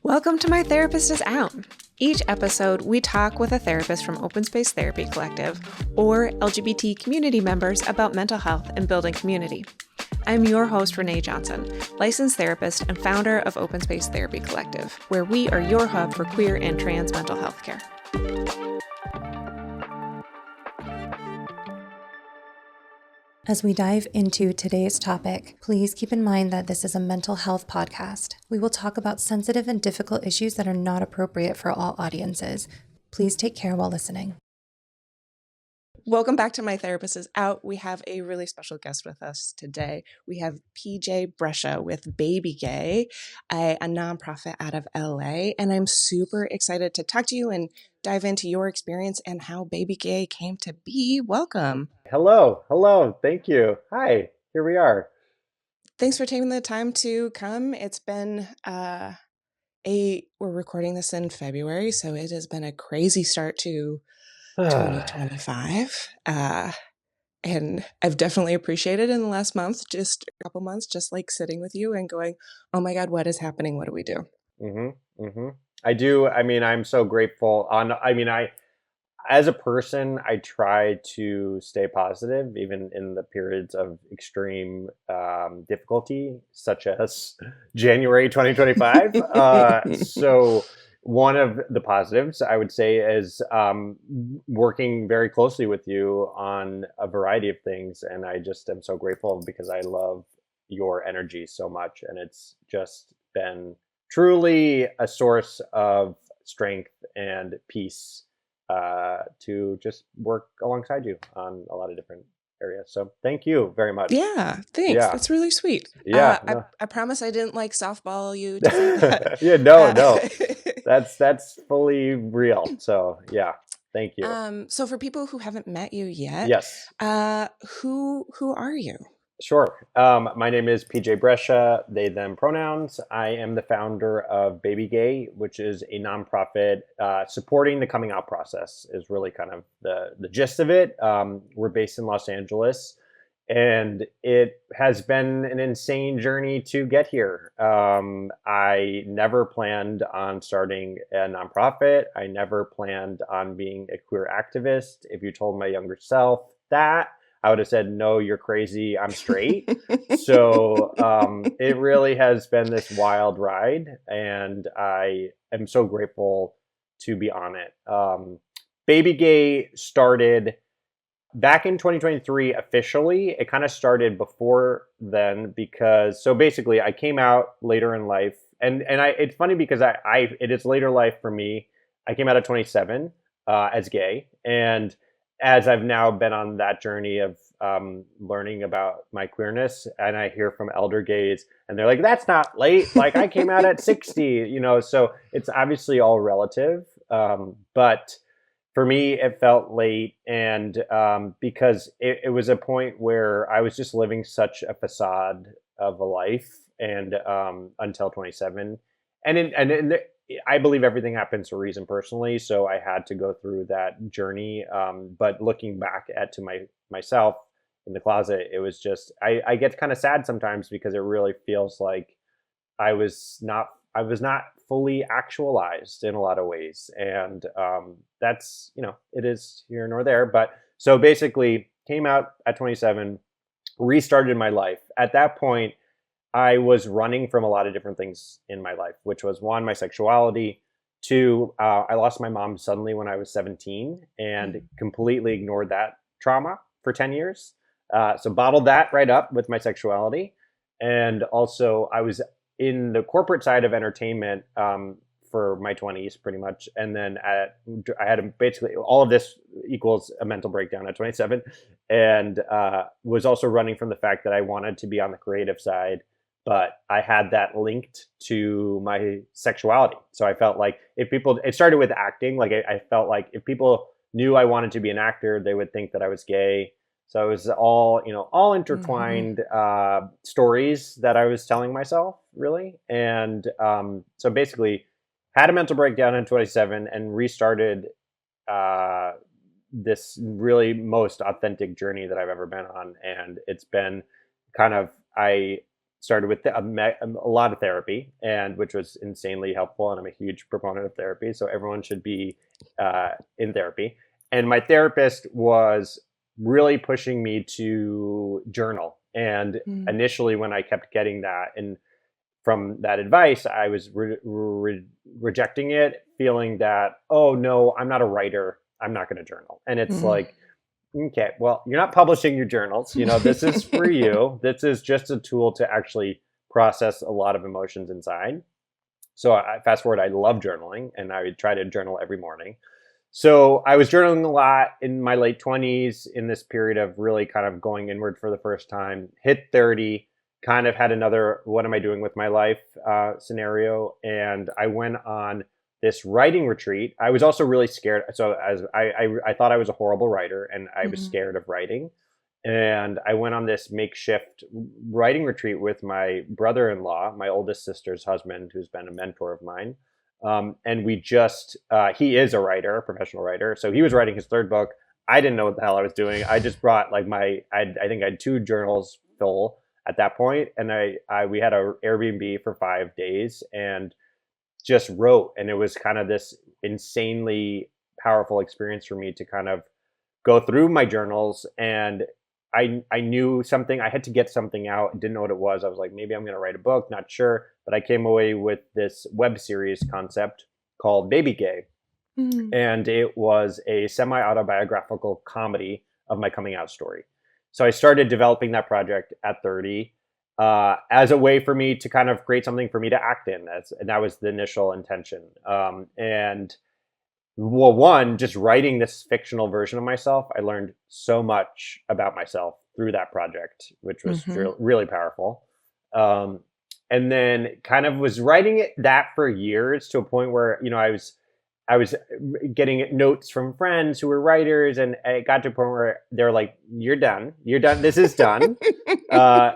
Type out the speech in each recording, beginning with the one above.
Welcome to My Therapist is Out. Each episode, we talk with a therapist from Open Space Therapy Collective or LGBT community members about mental health and building community. I'm your host, Renae Johnson, licensed therapist and founder of Open Space Therapy Collective, where we are your hub for queer and trans mental health care. As we dive into today's topic, please keep in mind that this is a mental health podcast. We will talk about sensitive and difficult issues that are not appropriate for all audiences. Please take care while listening. Welcome back to My Therapist is Out. We have a really special guest with us today. We have PJ Brescia with Baby Gay, a nonprofit out of LA. And I'm super excited to talk to you and dive into your experience and how Baby Gay came to be. Welcome. Hello. Thank you. Hi, here we are. Thanks for taking the time to come. It's been we're recording this in February, so it has been a crazy start to 2025. And I've definitely appreciated in the last month, just a couple months, just like sitting with you and going, oh my God, what is happening? What do we do? I do. I'm so grateful. As a person, I try to stay positive, even in the periods of extreme difficulty, such as January 2025. So one of the positives, I would say, is working very closely with you on a variety of things. And I just am so grateful because I love your energy so much. And it's just been truly a source of strength and peace to just work alongside you on a lot of different areas. So thank you very much. Yeah, thanks. Yeah. That's really sweet. Yeah. I promise I didn't like softball you to say that. Yeah, no. That's fully real. So yeah, thank you. So for people who haven't met you yet, Yes. Who are you? Sure. My name is PJ Brescia, they, them pronouns. I am the founder of Baby Gay, which is a nonprofit supporting the coming out process is really kind of the gist of it. We're based in Los Angeles, and it has been an insane journey to get here. I never planned on starting a nonprofit. I never planned on being a queer activist. If you told my younger self that, I would have said, no, you're crazy. I'm straight. So it really has been this wild ride, and I am so grateful to be on it. Baby Gay started back in 2023 officially. It kind of started before then because, so basically I came out later in life, and it's funny because it is later life for me. I came out at 27 as gay, and as I've now been on that journey of learning about my queerness, and I hear from elder gays, and they're like, that's not late. Like, I came out at 60, so it's obviously all relative. But for me, it felt late. And because it was a point where I was just living such a facade of a life, and until 27. And I believe everything happens for a reason personally. So I had to go through that journey. But looking back myself in the closet, it was just, I get kind of sad sometimes because it really feels like I was not fully actualized in a lot of ways. And that's, it is here nor there. But so basically came out at 27, restarted my life. At that point, I was running from a lot of different things in my life, which was one, my sexuality. Two, I lost my mom suddenly when I was 17 and completely ignored that trauma for 10 years. So bottled that right up with my sexuality. And also I was in the corporate side of entertainment for my 20s pretty much. And then I had basically all of this equals a mental breakdown at 27, and was also running from the fact that I wanted to be on the creative side, but I had that linked to my sexuality. So I felt like it started with acting. Like I felt like if people knew I wanted to be an actor, they would think that I was gay. So it was all intertwined stories that I was telling myself, really. And so basically had a mental breakdown in 27 and restarted this really most authentic journey that I've ever been on. And it's been kind of, I started with a lot of therapy, and which was insanely helpful. And I'm a huge proponent of therapy, so everyone should be in therapy. And my therapist was really pushing me to journal. And Mm. initially, when I kept getting that, and from that advice, I was rejecting it, feeling that, oh no, I'm not a writer. I'm not going to journal. And it's Mm. like, okay, well, you're not publishing your journals. This is for you. This is just a tool to actually process a lot of emotions inside. So fast forward, I love journaling, and I would try to journal every morning. So I was journaling a lot in my late 20s, in this period of really kind of going inward for the first time. Hit 30, kind of had another what am I doing with my life scenario. And I went on this writing retreat. I was also really scared. So as I thought I was a horrible writer, and I was Mhm. scared of writing. And I went on this makeshift writing retreat with my brother-in-law, my oldest sister's husband, who's been a mentor of mine. And we just, he is a writer, a professional writer. So he was writing his third book. I didn't know what the hell I was doing. I just brought like I think I had 2 journals full at that point. And we had a Airbnb for 5 days and just wrote. And it was kind of this insanely powerful experience for me to kind of go through my journals. And I knew something. I had to get something out. Didn't know what it was. I was like, maybe I'm going to write a book. Not sure. But I came away with this web series concept called Baby Gay. Mm. And it was a semi-autobiographical comedy of my coming out story. So I started developing that project at 30 as a way for me to kind of create something for me to act in. And that was the initial intention. And well, one, just writing this fictional version of myself, I learned so much about myself through that project, which was Mhm. really powerful. Um, and then kind of was writing it that for years, to a point where, I was getting notes from friends who were writers, and it got to a point where they're like, you're done. This is done.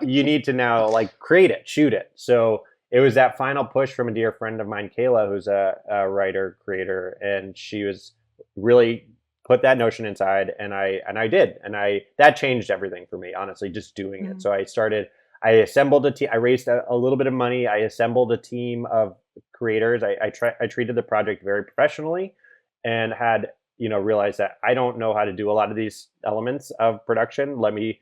You need to now like create it, shoot it. So it was that final push from a dear friend of mine, Kayla, who's a writer creator, and she was really put that notion inside, and I did, and I that changed everything for me, honestly, just doing it. Mm. So I assembled a team. I raised a little bit of money. I assembled a team of creators. I treated the project very professionally, and had realized that I don't know how to do a lot of these elements of production. Let me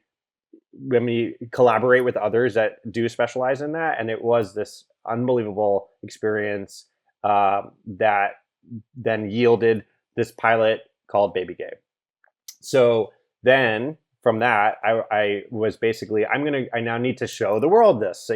collaborate with others that do specialize in that. And it was this unbelievable experience that then yielded this pilot called Baby Gay. So then from that, I was basically, I now need to show the world this. So,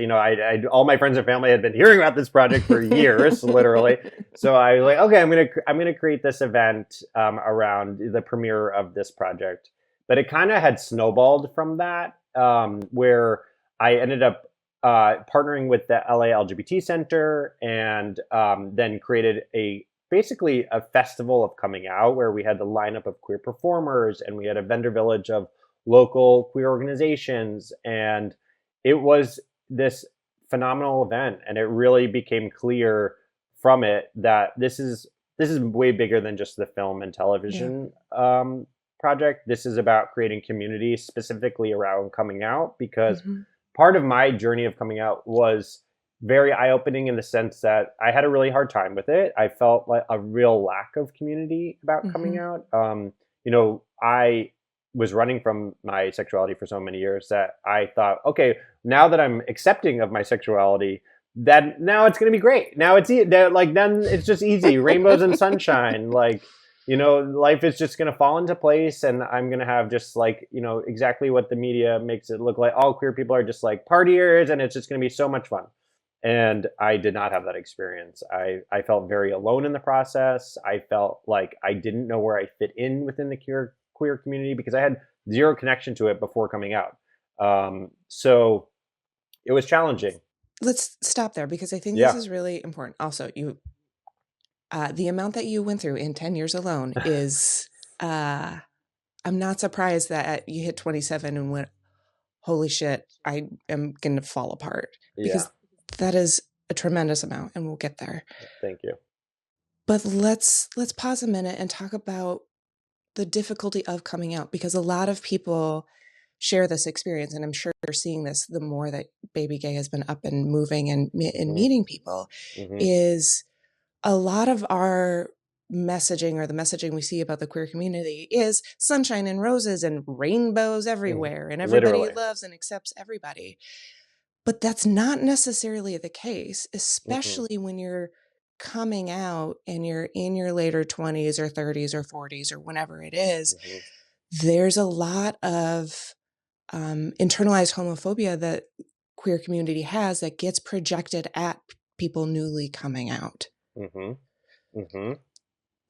all my friends and family had been hearing about this project for years, literally. So I was like, okay, I'm gonna create this event around the premiere of this project. But it kind of had snowballed from that, where I ended up partnering with the LA LGBT Center, and then created basically a festival of coming out, where we had the lineup of queer performers, and we had a vendor village of local queer organizations. And it was this phenomenal event. And it really became clear from it that this is way bigger than just the film and Yeah. television project. This is about creating community specifically around coming out, because Mhm. part of my journey of coming out was very eye-opening, in the sense that I had a really hard time with it. I felt like a real lack of community about coming Mhm. out. I was running from my sexuality for so many years that I thought, okay, now that I'm accepting of my sexuality, that now it's going to be great. Now then it's just easy, rainbows and sunshine. Like, life is just going to fall into place, and I'm going to have just like, exactly what the media makes it look like. All queer people are just like partiers, and it's just going to be so much fun. And I did not have that experience. I felt very alone in the process. I felt like I didn't know where I fit in within the queer community, because I had zero connection to it before coming out. So it was challenging. Let's stop there because I think this Yeah. is really important. Also, the amount that you went through in 10 years alone is, uh, I'm not surprised that you hit 27 and went, holy shit, I am going to fall apart, Yeah. because that is a tremendous amount, and we'll get there. Thank you. But let's pause a minute and talk about the difficulty of coming out, because a lot of people share this experience, and I'm sure you're seeing this the more that Baby Gay has been up and moving and meeting people, is a lot of our messaging, or the messaging we see about the queer community, is sunshine and roses and rainbows everywhere, and everybody Literally. loves and accepts everybody. But that's not necessarily the case, especially when you're coming out and you're in your later 20s or 30s or 40s or whenever it is. There's a lot of internalized homophobia that queer community has that gets projected at people newly coming out.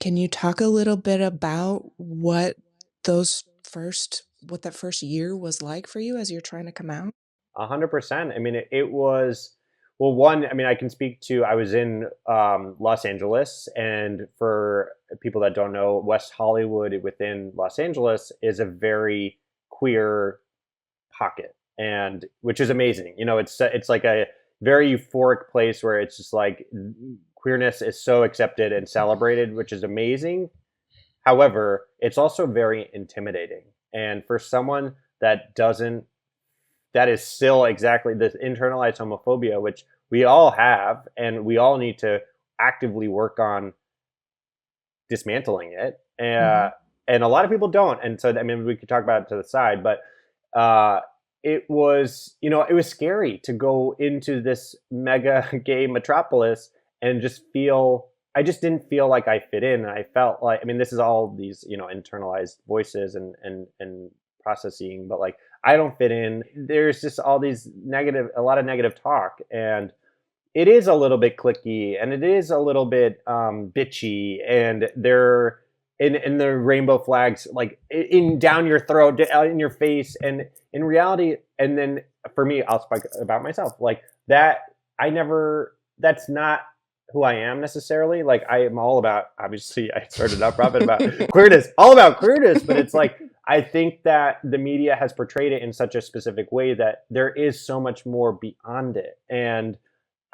Can you talk a little bit about what that first year was like for you as you're trying to come out? 100%. I mean, it was, well, one, I mean, I can speak to, I was in Los Angeles, and for people that don't know, West Hollywood within Los Angeles is a very queer pocket, and which is amazing. You know, it's like a very euphoric place where it's just like queerness is so accepted and celebrated, which is amazing. However, it's also very intimidating. And for someone that is still exactly this internalized homophobia, which we all have, and we all need to actively work on dismantling it. And a lot of people don't. And so, I mean, we could talk about it to the side, but it was, you know, it was scary to go into this mega gay metropolis and I just didn't feel like I fit in. And I felt like, I mean, this is all these, you know, internalized voices and processing, but like, I don't fit in. There's just all these a lot of negative talk, and it is a little bit cliquey, and it is a little bit bitchy, and they're in the rainbow flags like in down your throat, out in your face, and in reality. And then for me, I'll speak about myself, like that. That's not who I am necessarily. Like, I am all about, obviously I started a nonprofit about queerness, all about queerness, but it's like, I think that the media has portrayed it in such a specific way that there is so much more beyond it. And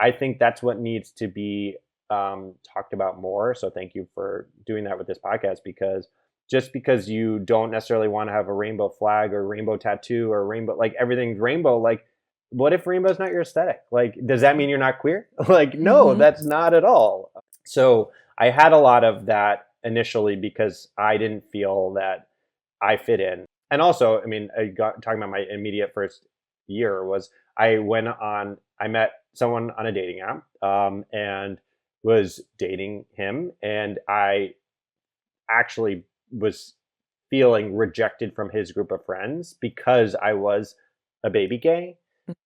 I think that's what needs to be talked about more. So thank you for doing that with this podcast, because just because you don't necessarily want to have a rainbow flag or rainbow tattoo or rainbow, like everything's rainbow, like what if rainbow's not your aesthetic? Like, does that mean you're not queer? Like, no, that's not at all. So I had a lot of that initially because I didn't feel that I fit in. And also, I mean, talking about my immediate first year was I met someone on a dating app and was dating him. And I actually was feeling rejected from his group of friends because I was a baby gay.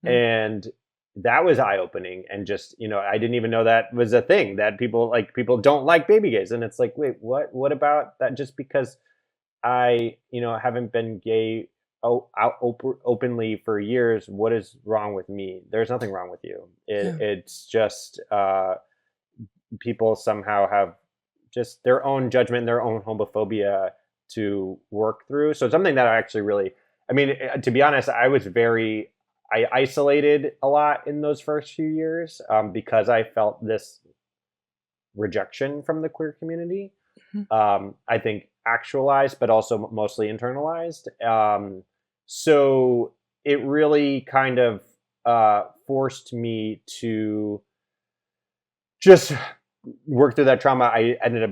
And that was eye-opening. And just, you know, I didn't even know that was a thing, that people don't like baby gays. And it's like, wait, what about that? Just because I, you know, haven't been gay openly for years, what is wrong with me? There's nothing wrong with you. It's just people somehow have just their own judgment, their own homophobia to work through. So it's something that I actually really, I mean, to be honest, I isolated a lot in those first few years because I felt this rejection from the queer community. I think actualized, but also mostly internalized. So it really kind of forced me to just work through that trauma.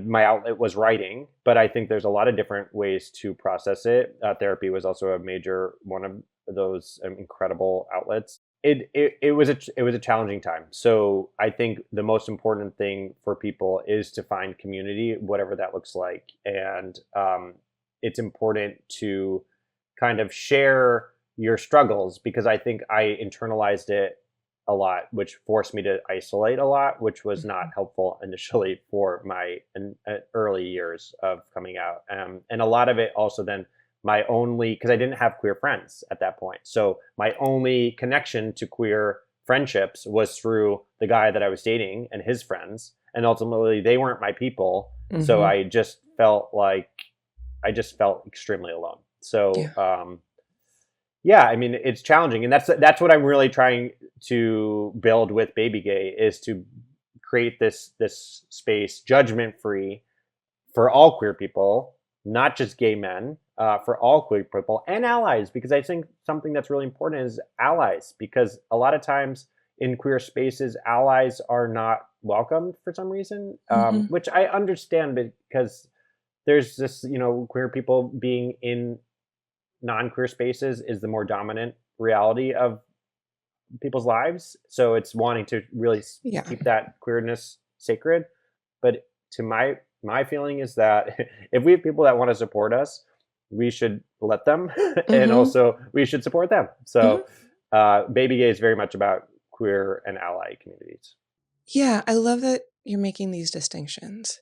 My outlet was writing, but I think there's a lot of different ways to process it. Therapy was also a major one of those incredible outlets. It was a challenging time. So I think the most important thing for people is to find community, whatever that looks like. And it's important to kind of share your struggles, because I think I internalized it a lot, which forced me to isolate a lot, which was not helpful initially for my early years of coming out. And a lot of it also then because I didn't have queer friends at that point. So my only connection to queer friendships was through the guy that I was dating and his friends. And ultimately they weren't my people. So I just felt extremely alone. So, I mean, it's challenging. And that's what I'm really trying to build with Baby Gay, is to create this space, judgment free, for all queer people, not just gay men, for all queer people and allies, because I think something that's really important is allies, because a lot of times in queer spaces, allies are not welcomed for some reason, which I understand, because there's this, queer people being in non-queer spaces is the more dominant reality of people's lives. So it's wanting to really Yeah. keep that queerness sacred. But to my feeling is that if we have people that want to support us, we should let them, and also we should support them. So Baby Gay is very much about queer and ally communities. Yeah, I love that you're making these distinctions,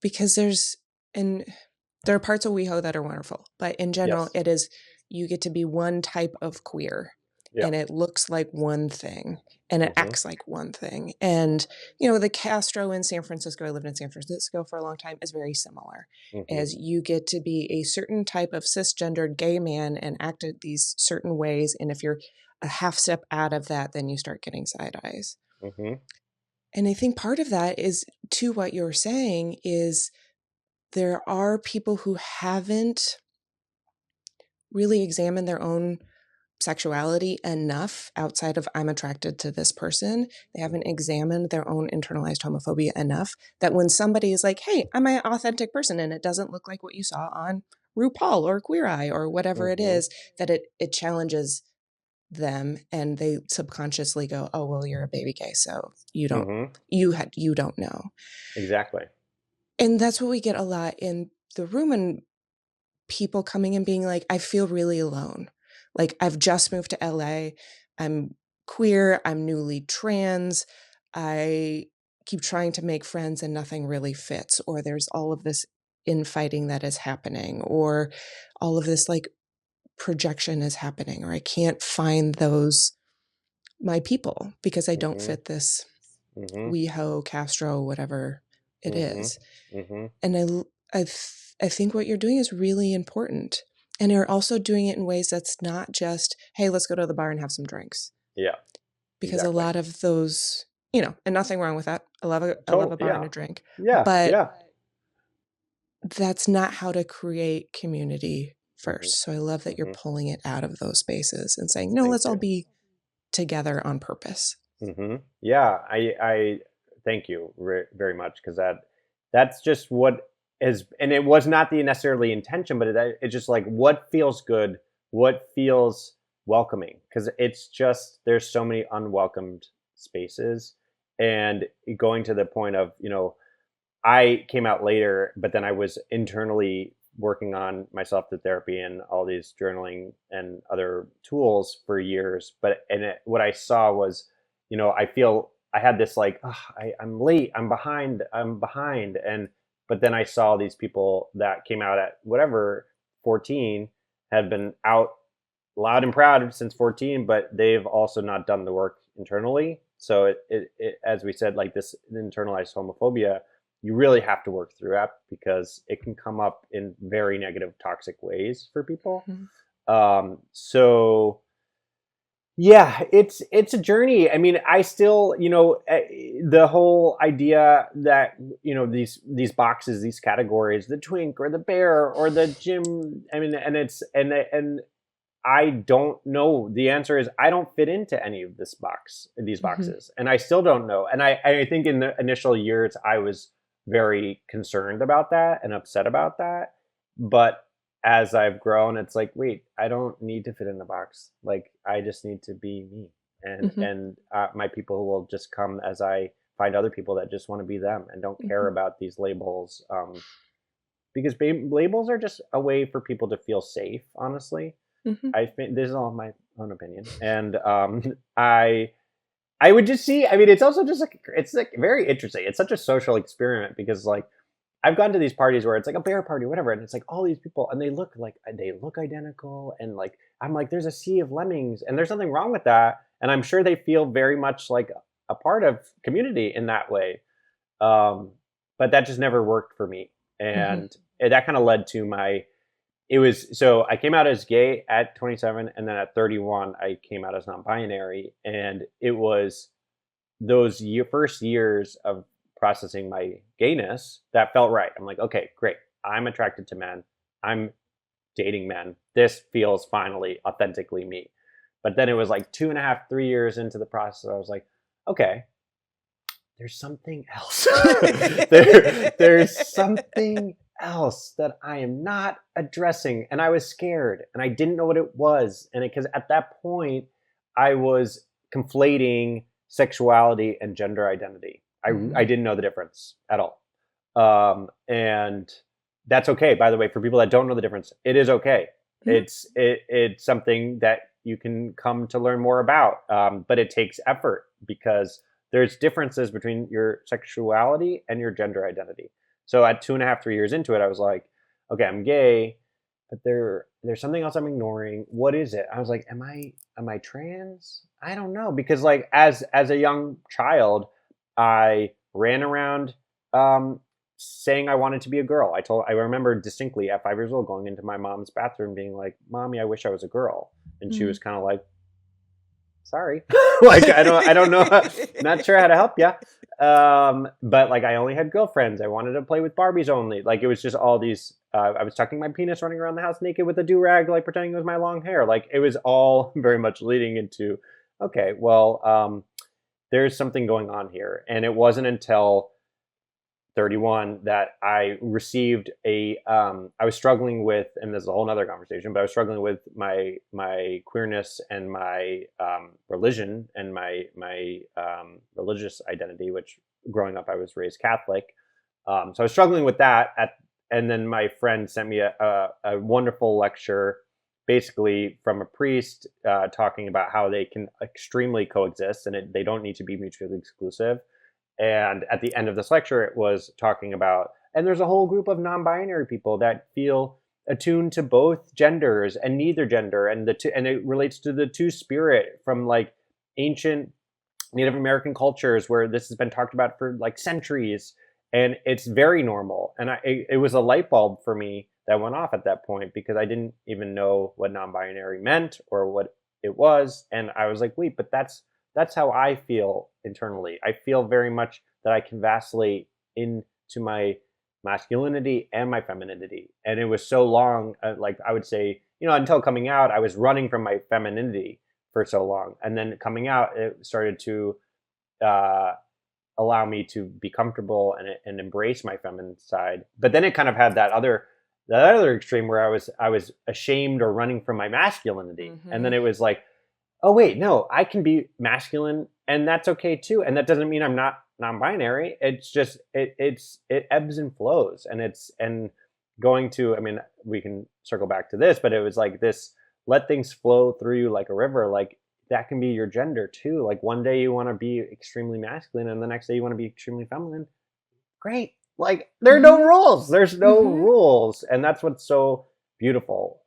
because there are parts of WeHo that are wonderful, but in general, Yes. it is, you get to be one type of queer, and it looks like one thing, and it acts like one thing. And, the Castro in San Francisco, I lived in San Francisco for a long time, is very similar, as you get to be a certain type of cisgendered gay man and act in these certain ways. And if you're a half step out of that, then you start getting side eyes. And I think part of that is, to what you're saying, is there are people who haven't really examined their own sexuality enough outside of I'm attracted to this person. They haven't examined their own internalized homophobia enough that when somebody is like, hey, I'm an authentic person and it doesn't look like what you saw on RuPaul or Queer Eye or whatever it is, that it challenges them, and they subconsciously go, oh, well, you're a baby gay, so you don't know. Exactly. And that's what we get a lot in the room, and people coming and being like, I feel really alone. Like, I've just moved to LA. I'm queer. I'm newly trans. I keep trying to make friends and nothing really fits. Or there's all of this infighting that is happening, or all of this like projection is happening, or I can't find my people because I don't fit this WeHo, Castro, whatever it is. And I think what you're doing is really important. And you're also doing it in ways that's not just, hey, let's go to the bar and have some drinks. Yeah. Because a lot of those, and nothing wrong with that. I love a bar and a drink. Yeah. But that's not how to create community first. So I love that you're pulling it out of those spaces and saying, no, let's all be together on purpose. Yeah, I thank you very much, because that's just what is, and it was not the necessarily intention, but it's just like what feels good, what feels welcoming, because it's just there's so many unwelcomed spaces, and going to the point of I came out later, but then I was internally working on myself through therapy and all these journaling and other tools for years. What I saw was, I feel I had this like, I'm late, I'm behind. But then I saw these people that came out at whatever 14 had been out loud and proud since 14, but they've also not done the work internally. So it as we said, like this internalized homophobia, you really have to work through that, because it can come up in very negative, toxic ways for people. So yeah, it's a journey. I mean, I still, the whole idea that, these boxes, these categories, the twink or the bear or the gym. I mean, and I don't know. The answer is I don't fit into any of these boxes, and I still don't know. And I think in the initial years, I was very concerned about that and upset about that. But as I've grown, it's like, wait, I don't need to fit in the box. Like, I just need to be me, and my people will just come as I find other people that just want to be them and don't care about these labels. Because labels are just a way for people to feel safe. Honestly, I think this is all my own opinion, and I would just see. I mean, it's also just like it's like very interesting. It's such a social experiment, because like I've gone to these parties where it's like a bear party, whatever, and it's like all these people, and they look identical, and like I'm like, there's a sea of lemmings, and there's nothing wrong with that, and I'm sure they feel very much like a part of community in that way, but that just never worked for me, and that kind of led to so I came out as gay at 27, and then at 31 I came out as non-binary, and it was those first years of processing my gayness that felt right. I'm like, okay, great. I'm attracted to men. I'm dating men. This feels finally authentically me. But then it was like 2.5, 3 years into the process, I was like, okay, there's something else. There's something else that I am not addressing. And I was scared and I didn't know what it was. And because at that point, I was conflating sexuality and gender identity. I didn't know the difference at all. And that's okay, by the way, for people that don't know the difference, it is okay. It's something that you can come to learn more about. But it takes effort because there's differences between your sexuality and your gender identity. So at 2.5, 3 years into it, I was like, okay, I'm gay, but there's something else I'm ignoring. What is it? I was like, am I trans? I don't know. Because like as a young child, I ran around saying I wanted to be a girl. I remember distinctly at 5 years old going into my mom's bathroom being like, Mommy, I wish I was a girl. And she was kind of like, sorry. Like, I don't know. Not sure how to help you. But like, I only had girlfriends. I wanted to play with Barbies only. Like, it was just all these, I was tucking my penis, running around the house naked with a do-rag, like pretending it was my long hair. Like, it was all very much leading into, okay, well, there's something going on here. And it wasn't until 31 that I received I was struggling with, and this is a whole nother conversation, but I was struggling with my queerness and my religion and my religious identity, which growing up I was raised Catholic. So I was struggling with that and then my friend sent me a wonderful lecture, basically from a priest, talking about how they can extremely coexist and they don't need to be mutually exclusive. And at the end of this lecture, it was talking about, and there's a whole group of non-binary people that feel attuned to both genders and neither gender, and it relates to the two spirit from like ancient Native American cultures where this has been talked about for like centuries, and it's very normal. And it was a light bulb for me that went off at that point because I didn't even know what non-binary meant or what it was, and I was like, wait, but that's how I feel internally. I feel very much that I can vacillate into my masculinity and my femininity. And it was so long, like I would say, until coming out, I was running from my femininity for so long. And then coming out, it started to allow me to be comfortable and embrace my feminine side. But then it kind of had that other extreme where I was ashamed or running from my masculinity. And then it was like, oh wait, no, I can be masculine and that's okay too. And that doesn't mean I'm not non-binary. It's just, it ebbs and flows. And going to, I mean, we can circle back to this, but it was like this, let things flow through you like a river. Like that can be your gender too. Like one day you want to be extremely masculine and the next day you want to be extremely feminine. Great. Like there are no rules. There's no rules. And that's what's so beautiful.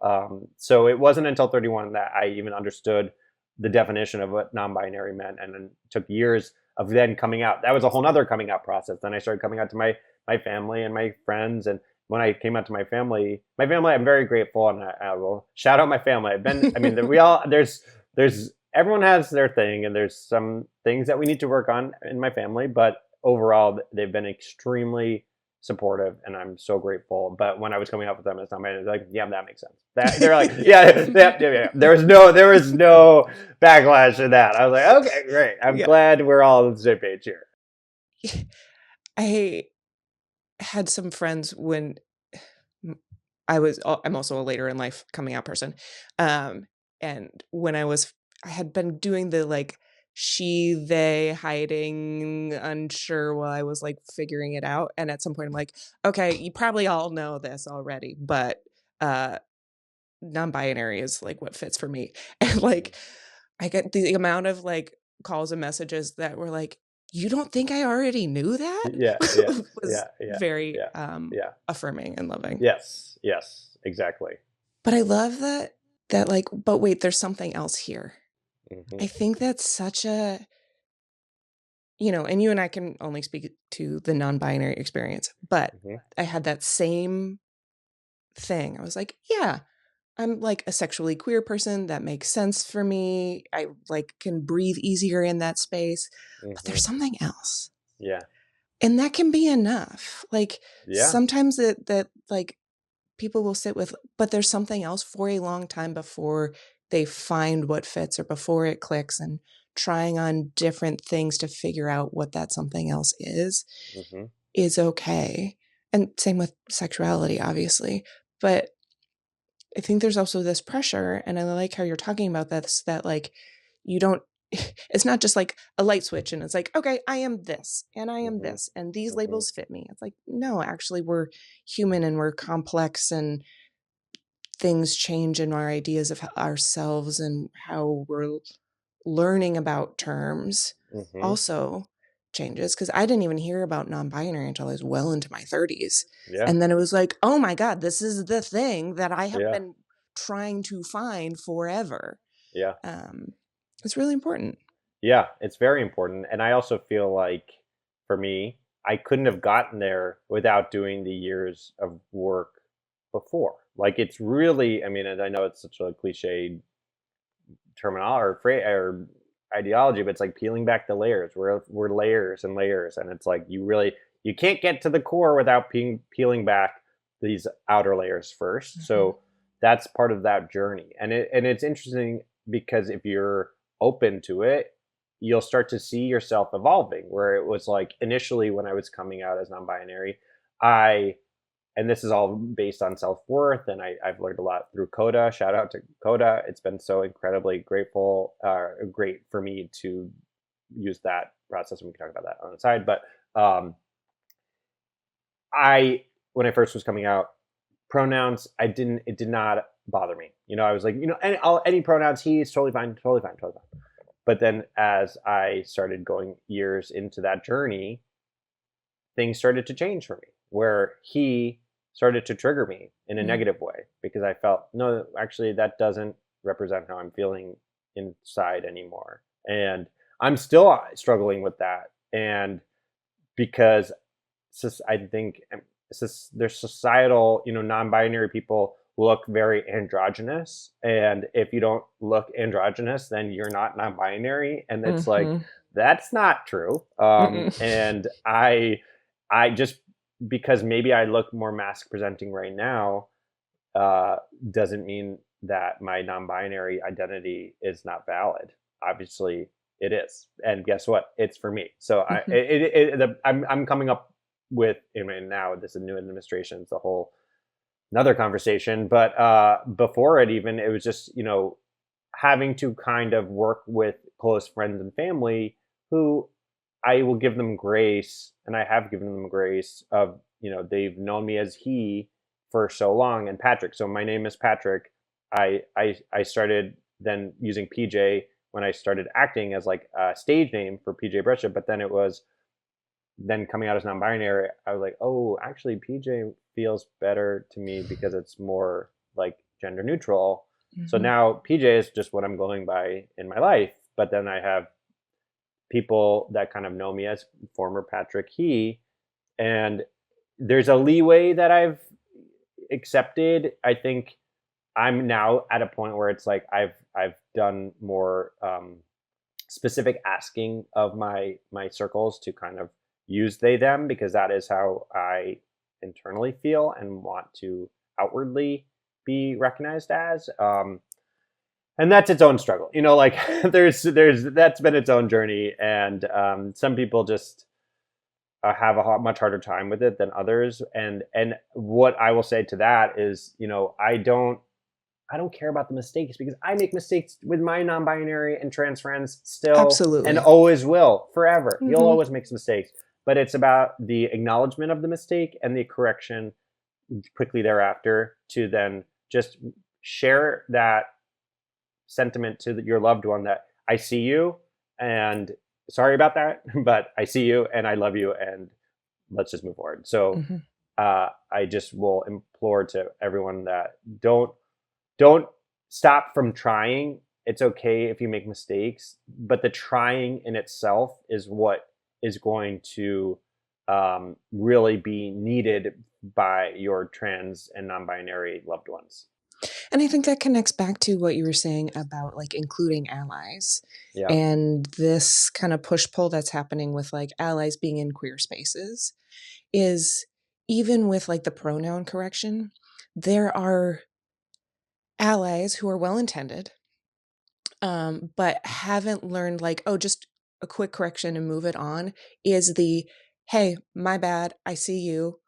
So it wasn't until 31 that I even understood the definition of what non-binary meant, and then took years of then coming out. That was a whole nother coming out process. Then I started coming out to my family and my friends. And when I came out to my family, I'm very grateful, and I will shout out my family. There's everyone has their thing, and there's some things that we need to work on in my family, but overall they've been extremely supportive, and I'm so grateful. But when I was coming up with them as non-binary, they're like, yeah, that makes sense. They're like, yeah. There was no backlash to that. I was like, okay, great. I'm glad we're all on the same page here. I had some friends when I'm also a later in life coming out person. And when I had been doing the like they hiding unsure while I was like figuring it out. And at some point I'm like, okay, you probably all know this already, but non-binary is like what fits for me. And like I get the amount of like calls and messages that were like, you don't think I already knew that? Was very affirming and loving. Yes, exactly. But I love that like, but wait, there's something else here. I think that's such a, and you and I can only speak to the non-binary experience, but I had that same thing. I was like, yeah, I'm like a sexually queer person. That makes sense for me. I like can breathe easier in that space, but there's something else. Yeah. And that can be enough. Like sometimes that like people will sit with, but there's something else for a long time before they find what fits or before it clicks, and trying on different things to figure out what that something else is okay. And same with sexuality, obviously. But I think there's also this pressure, and I like how you're talking about this, that like you don't, it's not just like a light switch and it's like, okay, I am this and I am this and these labels fit me. It's like, no, actually we're human and we're complex, and things change in our ideas of ourselves and how we're learning about terms also changes. Because I didn't even hear about non-binary until I was well into my 30s. Yeah. And then it was like, oh my God, this is the thing that I have Yeah. been trying to find forever. Yeah. It's really important. Yeah, it's very important. And I also feel like for me, I couldn't have gotten there without doing the years of work before. Like it's really, I mean, and I know it's such a cliche terminology or ideology, but it's like peeling back the layers. We're layers and layers, and it's like you can't get to the core without peeling back these outer layers first. So that's part of that journey, and it's interesting because if you're open to it, you'll start to see yourself evolving. Where it was like initially when I was coming out as non-binary, and this is all based on self-worth, and I've learned a lot through Coda. Shout out to Coda. It's been so incredibly great for me to use that process, and we can talk about that on the side. But when I first was coming out, pronouns, it did not bother me. I was like, any pronouns, he is totally fine, totally fine, totally fine. But then as I started going years into that journey, things started to change for me, where he started to trigger me in a negative way, because I felt, no, actually that doesn't represent how I'm feeling inside anymore. And I'm still struggling with that. And because I think there's societal, non-binary people look very androgynous. And if you don't look androgynous, then you're not non-binary. And it's like, that's not true. And I just, because maybe I look more mask presenting right now, doesn't mean that my non-binary identity is not valid. Obviously it is. And guess what? It's for me. So I'm coming up with, now this is a new administration, it's a whole another conversation. But before it even, it was just, having to kind of work with close friends and family who I will give them grace, and I have given them grace of, they've known me as he for so long. And Patrick, so my name is Patrick. I started then using PJ when I started acting as like a stage name for PJ Brescia, but then it was then coming out as non-binary. I was like, oh, actually PJ feels better to me because it's more like gender neutral. So now PJ is just what I'm going by in my life. But then I have people that kind of know me as former Patrick he, and there's a leeway that I've accepted. I think I'm now at a point where it's like I've done more specific asking of my circles to kind of use they them, because that is how I internally feel and want to outwardly be recognized as. And that's its own struggle, like there's that's been its own journey. And some people just have a much harder time with it than others. And what I will say to that is, I don't care about the mistakes, because I make mistakes with my non-binary and trans friends still. Absolutely. And always will forever. You'll always make mistakes, but it's about the acknowledgement of the mistake and the correction quickly thereafter, to then just share that sentiment to your loved one that I see you, and sorry about that, but I see you and I love you, and let's just move forward. So I just will implore to everyone that don't stop from trying. It's okay if you make mistakes, but the trying in itself is what is going to really be needed by your trans and non-binary loved ones. And I think that connects back to what you were saying about like including allies, Yeah. and this kind of push-pull that's happening with like allies being in queer spaces, is even with like the pronoun correction, there are allies who are well-intended, but haven't learned, like, oh, just a quick correction and move it on, is the, hey, my bad, I see you,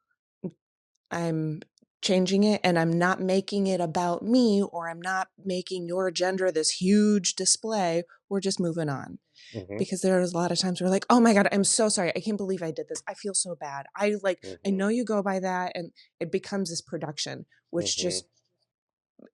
I'm changing it, and I'm not making it about me, or I'm not making your agenda this huge display. We're just moving on. Mm-hmm. Because there's a lot of times we're like, oh my God, I'm so sorry. I can't believe I did this. I feel so bad. I Mm-hmm. know you go by that, and it becomes this production, which Mm-hmm. just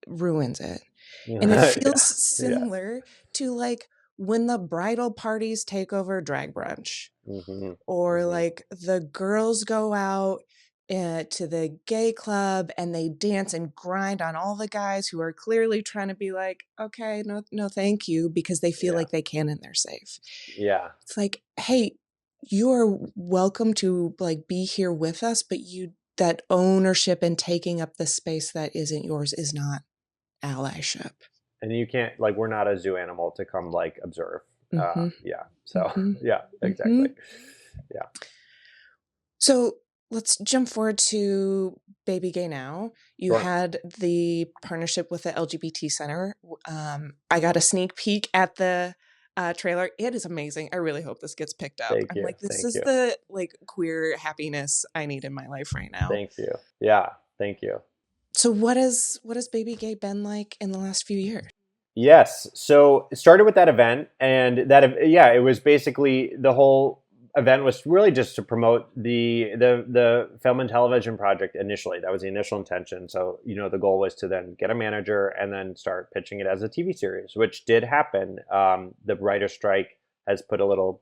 ruins it. And it feels similar to like when the bridal parties take over drag brunch, Mm-hmm. or Mm-hmm. like the girls go out to the gay club and they dance and grind on all the guys who are clearly trying to be like, okay, no, thank you, because they feel Yeah. like they can and they're safe. Yeah. It's like, hey, you're welcome to like be here with us, but that ownership and taking up the space that isn't yours is not allyship. And you can't, like, we're not a zoo animal to come like observe. Mm-hmm. Yeah. So Mm-hmm. yeah, exactly. Mm-hmm. Yeah. So let's jump forward to Baby Gay Now. You Sure. had the partnership with the LGBT Center. I got a sneak peek at the trailer. It is amazing. I really hope this gets picked up. Thank I'm you. like, this Thank is you. the like queer happiness I need in my life right now. Thank you. Yeah. Thank you. So what has Baby Gay been like in the last few years? Yes. So it started with that event, and yeah, it was basically, the whole event was really just to promote the film and television project initially. That was the initial intention. So, the goal was to then get a manager and then start pitching it as a TV series, which did happen. The writer's strike has put a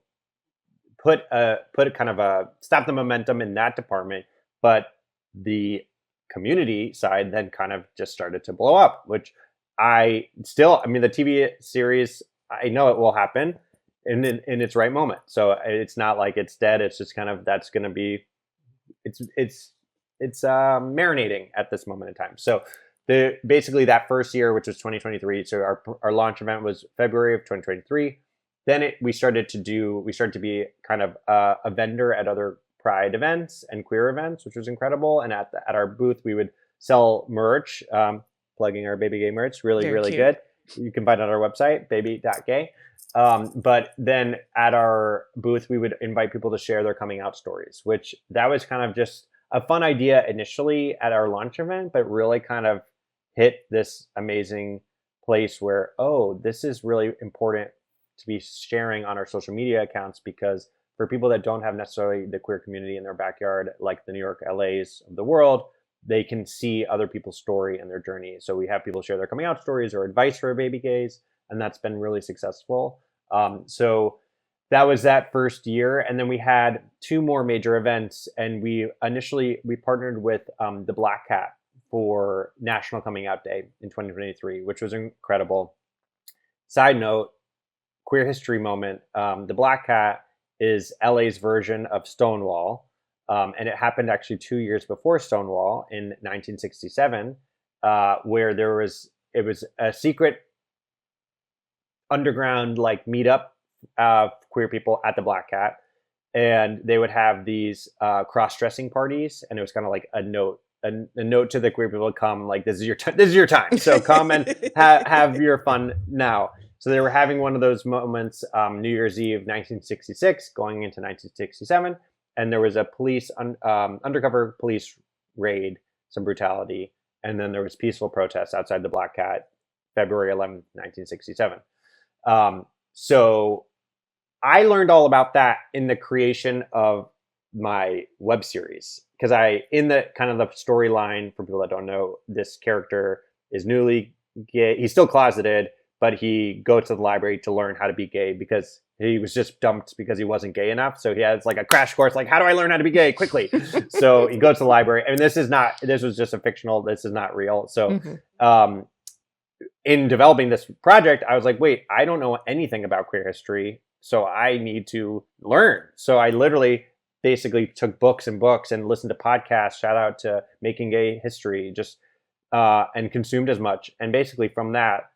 kind of a stop the momentum in that department, but the community side then kind of just started to blow up, which I mean, the TV series, I know it will happen in its right moment. So it's not like it's dead. It's just kind of, that's going to be, it's marinating at this moment in time. So basically that first year, which was 2023. So our launch event was February of 2023. Then we started to be kind of a vendor at other Pride events and queer events, which was incredible. And at our booth, we would sell merch, plugging our Baby Gay merch, really, Very really cute. good. You can find it on our website, baby.gay. But then at our booth, we would invite people to share their coming out stories, which that was kind of just a fun idea initially at our launch event, but really kind of hit this amazing place where, oh, this is really important to be sharing on our social media accounts, because for people that don't have necessarily the queer community in their backyard, like the New York, LAs of the world, they can see other people's story and their journey. So we have people share their coming out stories or advice for baby gays, and that's been really successful. So that was that first year. And then we had two more major events, and we partnered with the Black Cat for National Coming Out Day in 2023, which was incredible. Side note, queer history moment. The Black Cat is LA's version of Stonewall. And it happened actually 2 years before Stonewall in 1967, where it was a secret underground like meetup of queer people at the Black Cat. And they would have these cross-dressing parties, and it was kind of like a note to the queer people to come, like, this is your this is your time. So come and have your fun now. So they were having one of those moments, New Year's Eve, 1966, going into 1967, and there was a undercover police raid, some brutality, and then there was peaceful protests outside the Black Cat, February 11th, 1967. So I learned all about that in the creation of my web series, because in the kind of the storyline, for people that don't know, this character is newly gay. He's still closeted, but he goes to the library to learn how to be gay because he was just dumped because he wasn't gay enough. So he has like a crash course, like, how do I learn how to be gay quickly? So he goes to the library, and this was just a fictional, this is not real. So, in developing this project, I was like, wait, I don't know anything about queer history, so I need to learn. So I literally basically took books and books and listened to podcasts, shout out to Making Gay History, just and consumed as much. And basically from that,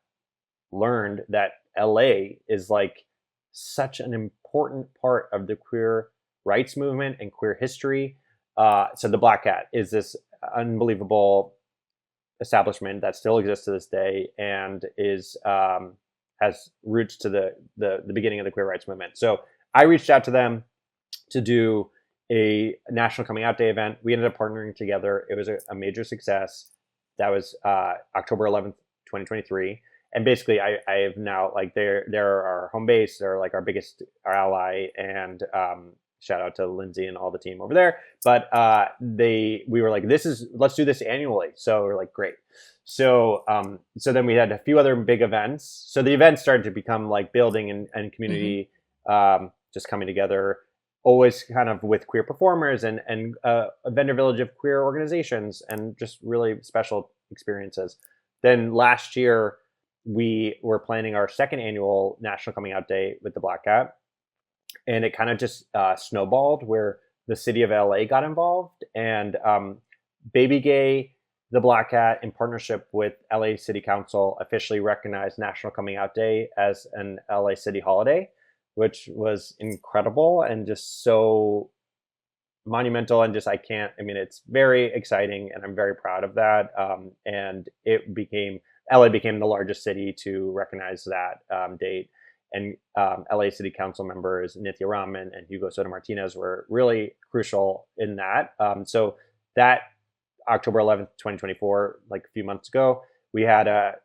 learned that LA is like such an important part of the queer rights movement and queer history. So the Black Cat is this unbelievable establishment that still exists to this day and is has roots to the beginning of the queer rights movement. So I reached out to them to do a National Coming Out Day event. We ended up partnering together. It was a major success. That was October 11th, 2023. And basically, I have now, like, they're our home base. They're like our ally, and shout out to Lindsay and all the team over there. But we were like, let's do this annually. So we're like, great. So then we had a few other big events. So the events started to become like building and community just coming together, always kind of with queer performers and a vendor village of queer organizations, and just really special experiences. Then last year, we were planning our second annual National Coming Out Day with the Black Cat. And it kind of just snowballed, where the city of LA got involved, and Baby Gay, the Black Cat, in partnership with LA City Council, officially recognized National Coming Out Day as an LA City holiday, which was incredible and just so monumental. And just, it's very exciting, and I'm very proud of that. And LA became the largest city to recognize that date. And LA City Council members Nithya Raman and Hugo Soto Martinez were really crucial in that. So that October 11th, 2024, like a few months ago, we had a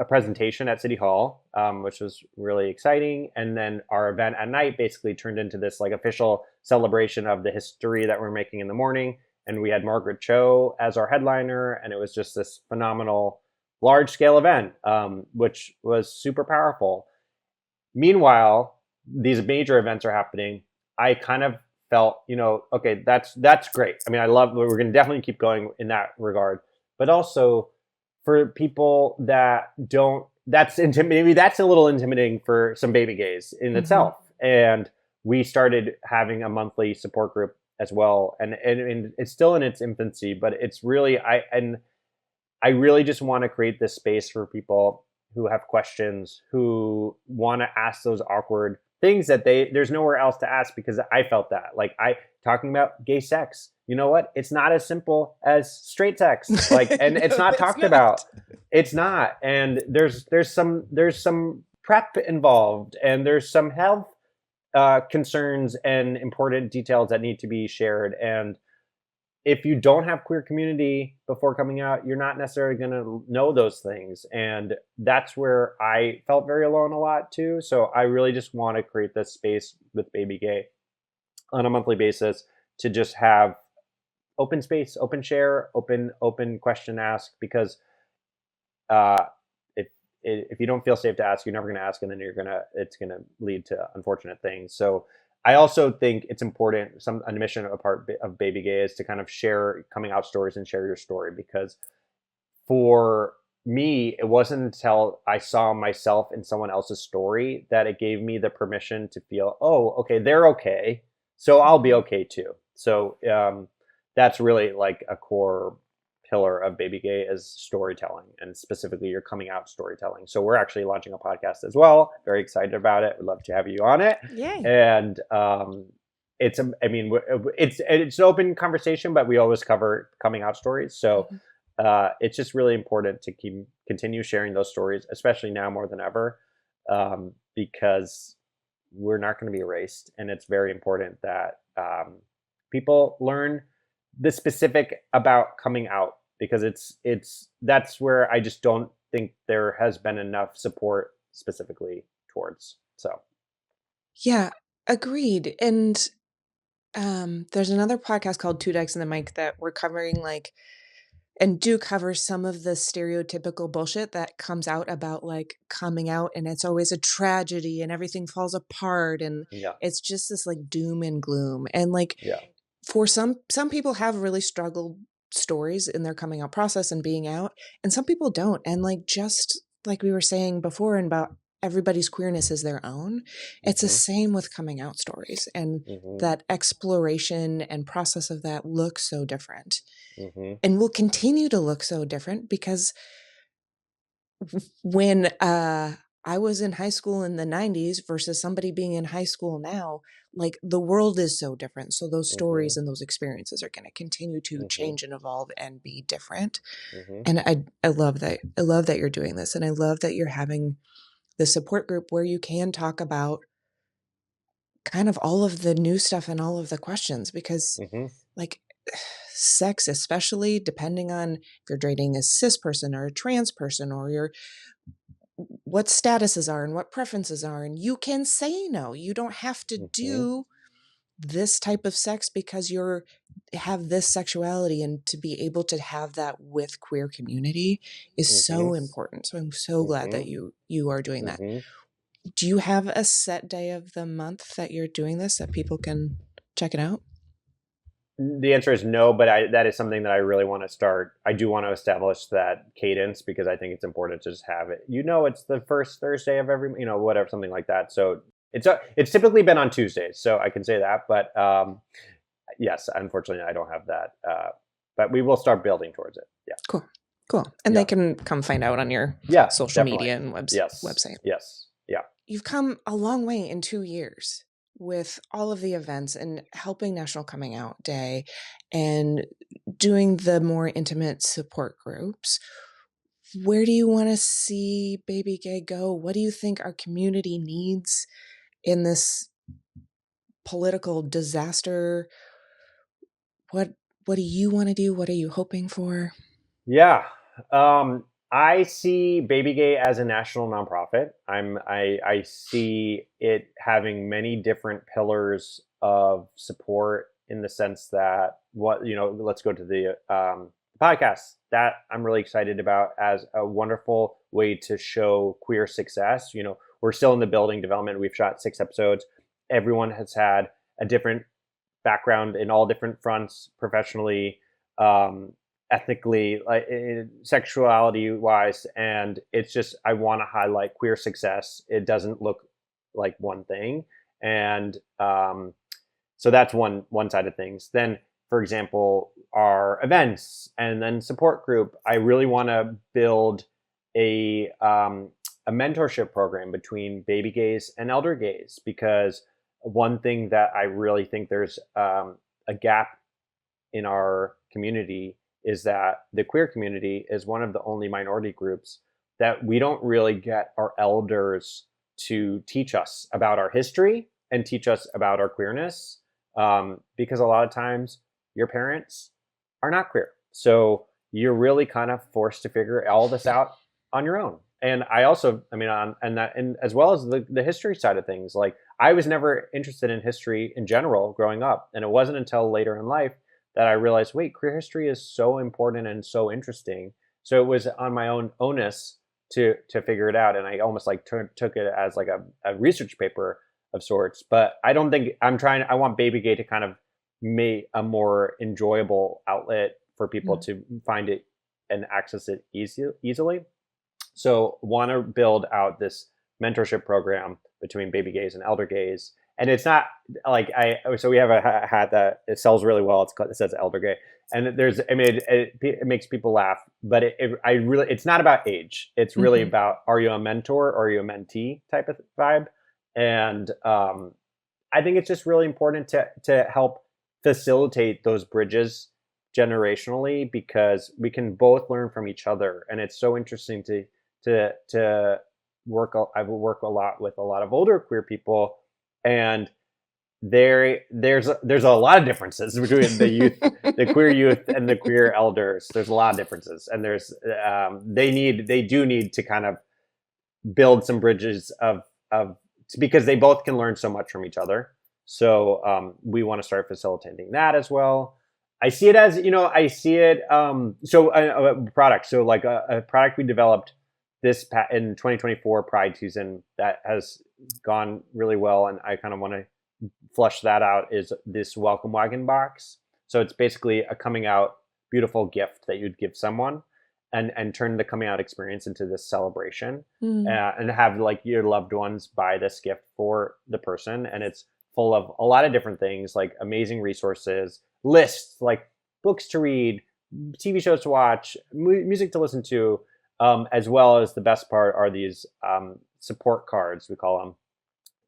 presentation at City Hall, which was really exciting. And then our event at night basically turned into this like official celebration of the history that we're making in the morning. And we had Margaret Cho as our headliner, and it was just this phenomenal large scale event, which was super powerful. Meanwhile, these major events are happening. I kind of felt, okay, that's great. I mean, we're going to definitely keep going in that regard. But also for people that don't, maybe that's a little intimidating for some baby gays in itself. And we started having a monthly support group as well. And it's still in its infancy, but it's really, I really just want to create this space for people who have questions, who want to ask those awkward things that there's nowhere else to ask, because I felt that. Like, talking about gay sex, you know what? It's not as simple as straight sex. Like, and it's not talked about. It's not. And there's some prep involved, and there's some health concerns and important details that need to be shared. And if you don't have queer community before coming out, you're not necessarily going to know those things. And that's where I felt very alone a lot too. So I really just want to create this space with Baby Gay on a monthly basis to just have open space, open share, open question ask, because if you don't feel safe to ask, you're never going to ask, and then it's going to lead to unfortunate things. So I also think it's important, a mission of Baby Gay is to kind of share coming out stories and share your story, because for me, it wasn't until I saw myself in someone else's story that it gave me the permission to feel, oh, okay, they're okay, so I'll be okay too. So that's really like a core pillar of Baby Gay is storytelling, and specifically your coming out storytelling. So we're actually launching a podcast as well. Very excited about it. We'd love to have you on it. Yay. And it's an open conversation, but we always cover coming out stories. So it's just really important to continue sharing those stories, especially now more than ever, because we're not going to be erased. And it's very important that people learn the specific about coming out, because that's where I just don't think there has been enough support specifically towards. So yeah, agreed. And there's another podcast called Two Dykes in the Mic that we're covering, like, and do cover some of the stereotypical bullshit that comes out about like coming out, and it's always a tragedy and everything falls apart, and it's just this like doom and gloom. And like for some people have really struggled stories in their coming out process and being out, and some people don't. And like, just like we were saying before, and about everybody's queerness is their own, it's the same with coming out stories, and that exploration and process of that looks so different and will continue to look so different, because when I was in high school in the 90s versus somebody being in high school now. Like, the world is so different. So those stories and those experiences are going to continue to change and evolve and be different. And I love that. I love that you're doing this. And I love that you're having the support group where you can talk about kind of all of the new stuff and all of the questions, because like sex, especially depending on if you're dating a cis person or a trans person, or your what statuses are and what preferences are, and you can say no. You don't have to do this type of sex because you're have this sexuality, and to be able to have that with queer community is so important. So I'm so glad that you are doing that. Do you have a set day of the month that you're doing this that people can check it out? The answer is no, but that is something that I really want to start. I do want to establish that cadence because I think it's important to just have it. It's the first Thursday of every, whatever, something like that. So it's typically been on Tuesdays, so I can say that. But yes, unfortunately, I don't have that. But we will start building towards it. Yeah. Cool. And they can come find out on your social media and website. Yes. Yeah. You've come a long way in 2 years with all of the events and helping National Coming Out Day and doing the more intimate support groups. Where do you want to see Baby Gay go? What do you think our community needs in this political disaster? What do you want to do? What are you hoping for? Yeah. I see Baby Gay as a national nonprofit. I see it having many different pillars of support, in the sense that let's go to the podcast that I'm really excited about as a wonderful way to show queer success. We're still in the building development. We've shot 6 episodes. Everyone has had a different background in all different fronts, professionally, ethnically, sexuality wise, and it's just, I want to highlight queer success. It doesn't look like one thing, and so that's one side of things. Then, for example, our events and then support group, I really want to build a mentorship program between baby gays and elder gays, because one thing that I really think there's a gap in our community is that the queer community is one of the only minority groups that we don't really get our elders to teach us about our history and teach us about our queerness, because a lot of times your parents are not queer. So you're really kind of forced to figure all this out on your own. And I also, and as well as the history side of things, like I was never interested in history in general growing up. And it wasn't until later in life that I realized, wait, queer history is so important and so interesting. So it was on my own onus to figure it out. And I almost took it as like a research paper of sorts. But I don't think I want Baby Gay to kind of make a more enjoyable outlet for people to find it and access it easily. So want to build out this mentorship program between baby gays and elder gays. And it's not like so we have a hat that it sells really well. It says elder gay, and it makes people laugh, but it's not about age. It's really about, are you a mentor or are you a mentee type of vibe? And I think it's just really important to help facilitate those bridges generationally, because we can both learn from each other. And it's so interesting to work. I work a lot with a lot of older queer people, and there's a lot of differences between the youth, the queer youth, and the queer elders. There's a lot of differences, and there's they do need to kind of build some bridges of because they both can learn so much from each other. So we want to start facilitating that as well. I see it as, so a product. So like a product we developed in 2024 Pride season that has gone really well, and I kind of want to flush that out, is this welcome wagon box. So it's basically a coming out beautiful gift that you'd give someone, and turn the coming out experience into this celebration, and have like your loved ones buy this gift for the person. And it's full of a lot of different things, like amazing resources, lists, like books to read, TV shows to watch, music to listen to, as well as the best part are these support cards, we call them,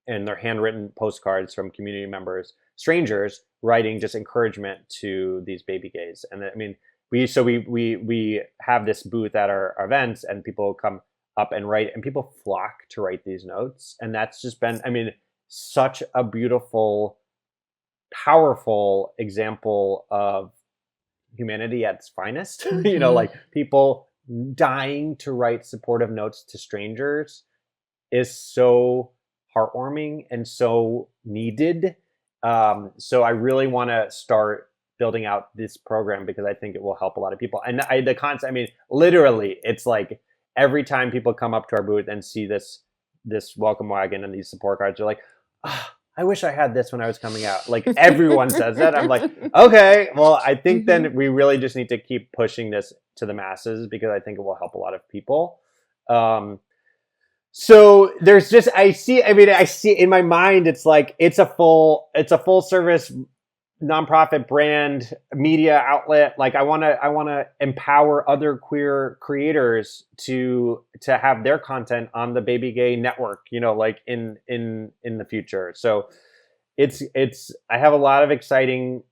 and they're handwritten postcards from community members, strangers, writing just encouragement to these baby gays. And I mean, we have this booth at our events, and people come up and write, and people flock to write these notes. And that's just been, I mean, such a beautiful, powerful example of humanity at its finest. You know, like people dying to write supportive notes to strangers is so heartwarming and so needed. So I really want to start building out this program because I think it will help a lot of people. And the concept, I mean, literally, it's like every time people come up to our booth and see this welcome wagon and these support cards, they're like, oh, I wish I had this when I was coming out. Like everyone says that. I'm like, okay, well, I think then we really just need to keep pushing this to the masses because I think it will help a lot of people. So there's just, I see in my mind, it's like, it's a full service nonprofit brand media outlet. Like I want to empower other queer creators to have their content on the Baby Gay network, you know, like in the future. So I have a lot of exciting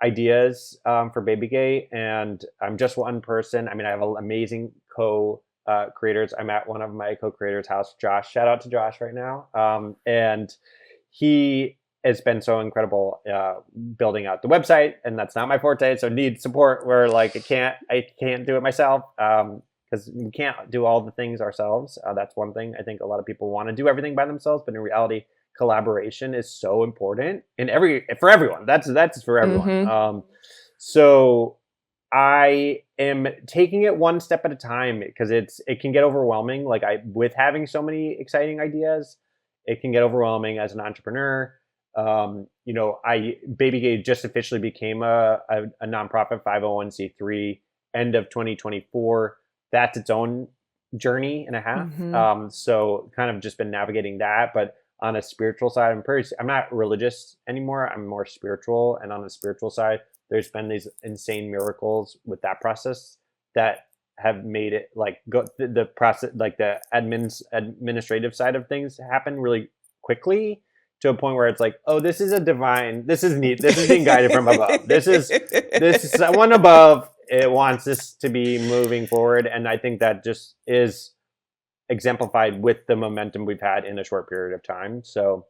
ideas for Baby Gay, and I'm just one person. I mean, I have amazing creators. I'm at one of my co-creators' house, Josh. Shout out to Josh right now. And he has been so incredible building out the website, and that's not my forte. So need support where like I can't do it myself because we can't do all the things ourselves. That's one thing. I think a lot of people want to do everything by themselves, but in reality, collaboration is so important for everyone. That's for everyone. So I am taking it one step at a time because it can get overwhelming. Like with having so many exciting ideas, it can get overwhelming as an entrepreneur. You know, Baby Gay just officially became a nonprofit 501c3 end of 2024. That's its own journey and a half. So kind of just been navigating that, but on a spiritual side, I'm not religious anymore. I'm more spiritual. And on the spiritual side, there's been these insane miracles with that process that have made it like the process, like the administrative side of things happen really quickly to a point where it's like, oh, this is neat. This is being guided from above. This is someone above. It wants this to be moving forward. And I think that just is exemplified with the momentum we've had in a short period of time. So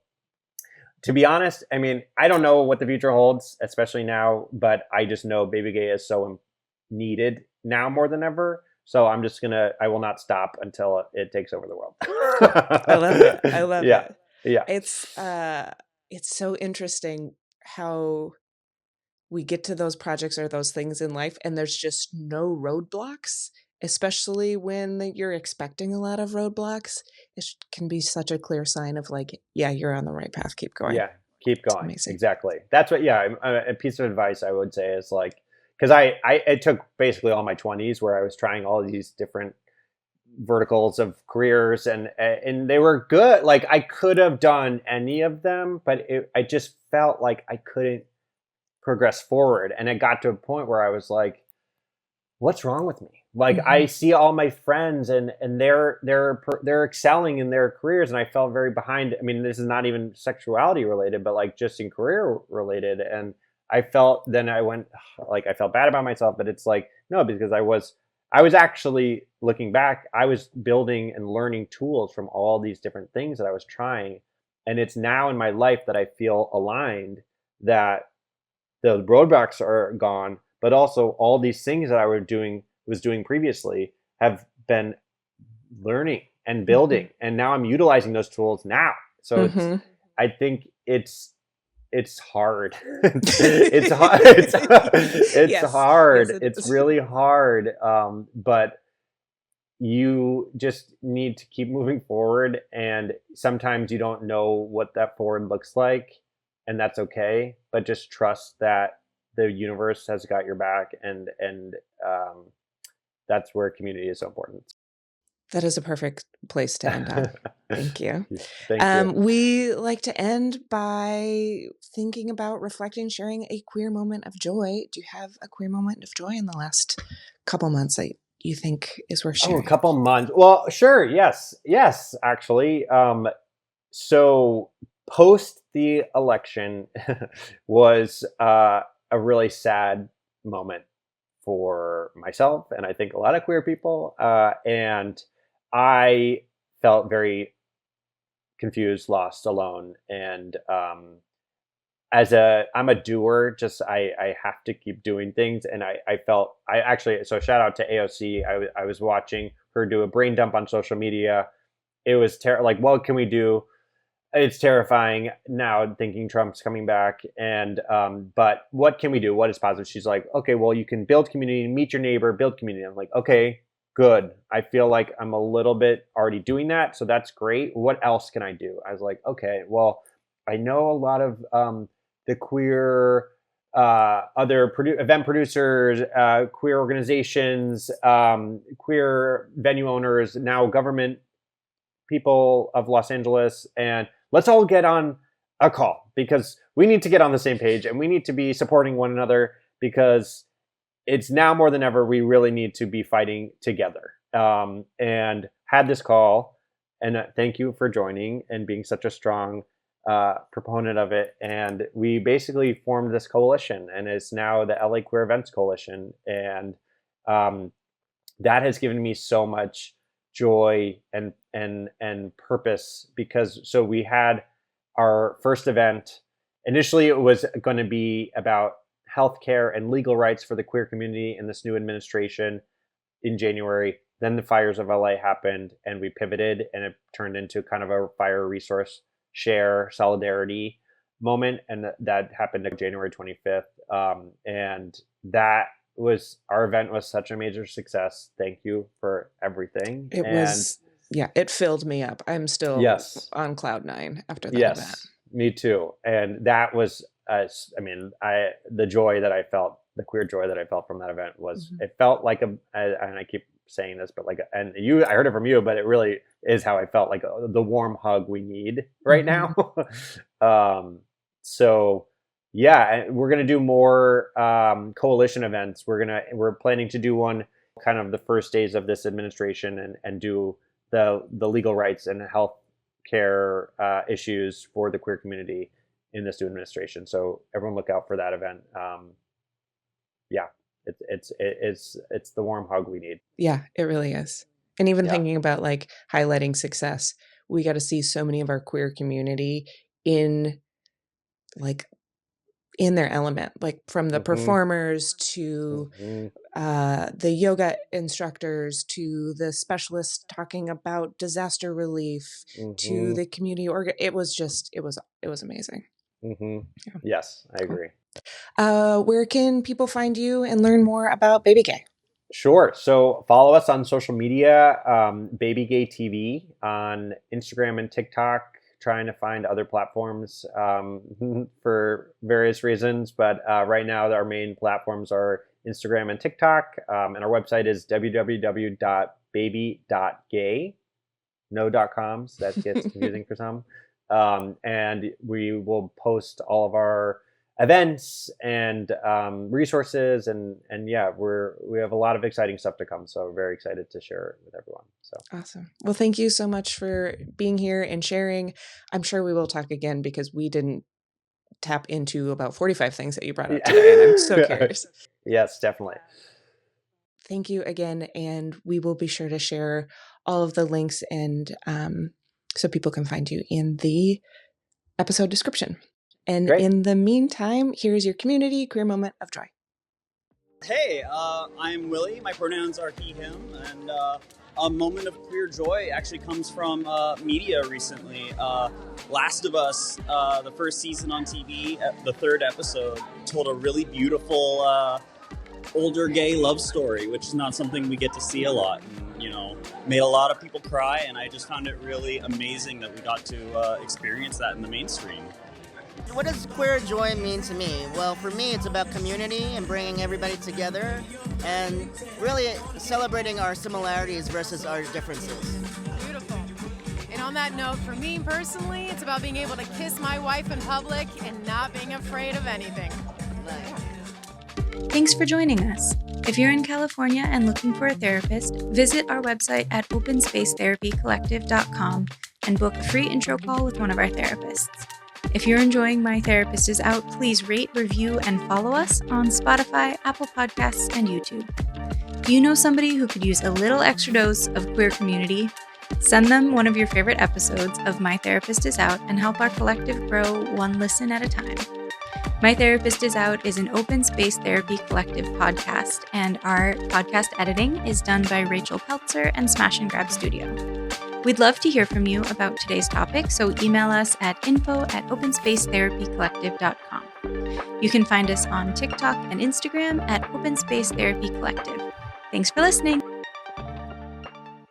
to be honest, I mean, I don't know what the future holds, especially now, but I just know Baby Gay is so needed now more than ever. So I will not stop until it takes over the world. I love it. I love it. Yeah. It's so interesting how we get to those projects or those things in life and there's just no roadblocks, especially when you're expecting a lot of roadblocks. It can be such a clear sign of like, yeah, you're on the right path. Keep going. Yeah, keep going. Exactly. That's what, a piece of advice I would say is like, because it took basically all my 20s where I was trying all these different verticals of careers and they were good. Like I could have done any of them, but I just felt like I couldn't progress forward. And it got to a point where I was like, what's wrong with me? Like I see all my friends and they're excelling in their careers and I felt very behind. I mean, this is not even sexuality related, but like just in career related. And I felt bad about myself, but it's like, no, because I was actually looking back, I was building and learning tools from all these different things that I was trying. And it's now in my life that I feel aligned, that the roadblocks are gone, but also all these things that I was doing previously have been learning and building. And now I'm utilizing those tools now. So I think it's hard. It's hard. It's hard. Yes, it's really hard. But you just need to keep moving forward. And sometimes you don't know what that forward looks like, and that's okay. But just trust that the universe has got your back, and that's where community is so important. That is a perfect place to end on. Thank you. Thank you. We like to end by thinking about reflecting, sharing a queer moment of joy. Do you have a queer moment of joy in the last couple months that you think is worth Oh, sharing? a couple months. Well, sure. Yes. Yes, actually. So post the election was a really sad moment for myself and I think a lot of queer people. And I felt very confused, lost, alone. And I'm a doer, just I have to keep doing things. And I felt I actually, so shout out to AOC. I was watching her do a brain dump on social media. It was like, what can we do? It's terrifying now thinking Trump's coming back. And but what can we do? What is positive? She's like, okay, well, you can build community, meet your neighbor, build community. I'm like, okay, good. I feel like I'm a little bit already doing that, so that's great. What else can I do? I was like, okay, well, I know a lot of the queer other event producers, queer organizations, queer venue owners, now government people of Los Angeles, and let's all get on a call because we need to get on the same page and we need to be supporting one another because it's now more than ever we really need to be fighting together. And had this call, and thank you for joining and being such a strong proponent of it. And we basically formed this coalition, and it's now the LA Queer Events Coalition, and that has given me so much joy and purpose because so we had our first event. Initially, it was going to be about healthcare and legal rights for the queer community in this new administration in January. Then the fires of LA happened and we pivoted and it turned into kind of a fire resource share solidarity moment. And that happened on January 25th. And that was, our event was such a major success. Thank you for everything. It was, yeah, it filled me up. I'm still on cloud 9 after that event. Me too. And that was, the joy that I felt, the queer joy that I felt from that event was, it felt like and I keep saying this, but like, and I heard it from you, but it really is how I felt, like the warm hug we need right now. So yeah, we're going to do more coalition events. We're planning to do one kind of the first days of this administration and do the legal rights and health care issues for the queer community in this new administration. So everyone look out for that event. Yeah, it's the warm hug we need. Yeah, it really is. And even thinking about like highlighting success, we got to see so many of our queer community in their element, like from the performers to the yoga instructors to the specialists talking about disaster relief to the community it was amazing. Yes, I agree. Where can people find you and learn more about Baby Gay? Sure. So follow us on social media, Baby Gay TV on Instagram and TikTok. Trying to find other platforms for various reasons, but right now our main platforms are Instagram and TikTok, and our website is www.baby.gay. No .coms, that gets confusing for some. And we will post all of our events and resources, and yeah, we have a lot of exciting stuff to come, so we're very excited to share it with everyone. So awesome. Well, thank you so much for being here and sharing. I'm sure we will talk again because we didn't tap into about 45 things that you brought up today, and I'm so curious. Yes, definitely. Thank you again, and we will be sure to share all of the links and so people can find you in the episode description. And Great. In the meantime, here's your community queer moment of joy. Hey, I'm Willie. My pronouns are he, him, and a moment of queer joy actually comes from media recently. Last of Us, the first season on TV, the third episode, told a really beautiful older gay love story, which is not something we get to see a lot. And, made a lot of people cry, and I just found it really amazing that we got to experience that in the mainstream. What does queer joy mean to me? Well, for me, it's about community and bringing everybody together and really celebrating our similarities versus our differences. Beautiful. And on that note, for me personally, it's about being able to kiss my wife in public and not being afraid of anything. Nice. Thanks for joining us. If you're in California and looking for a therapist, visit our website at openspacetherapycollective.com and book a free intro call with one of our therapists. If you're enjoying My Therapist Is Out, please rate, review, and follow us on Spotify, Apple Podcasts, and YouTube. Do you know somebody who could use a little extra dose of queer community? Send them one of your favorite episodes of My Therapist Is Out and help our collective grow one listen at a time. My Therapist Is Out is an open space therapy collective podcast, and our podcast editing is done by Rachel Peltzer and Smash and Grab Studio. We'd love to hear from you about today's topic, so email us at info@openspacetherapycollective.com. You can find us on TikTok and Instagram at Open Space Therapy Collective. Thanks for listening.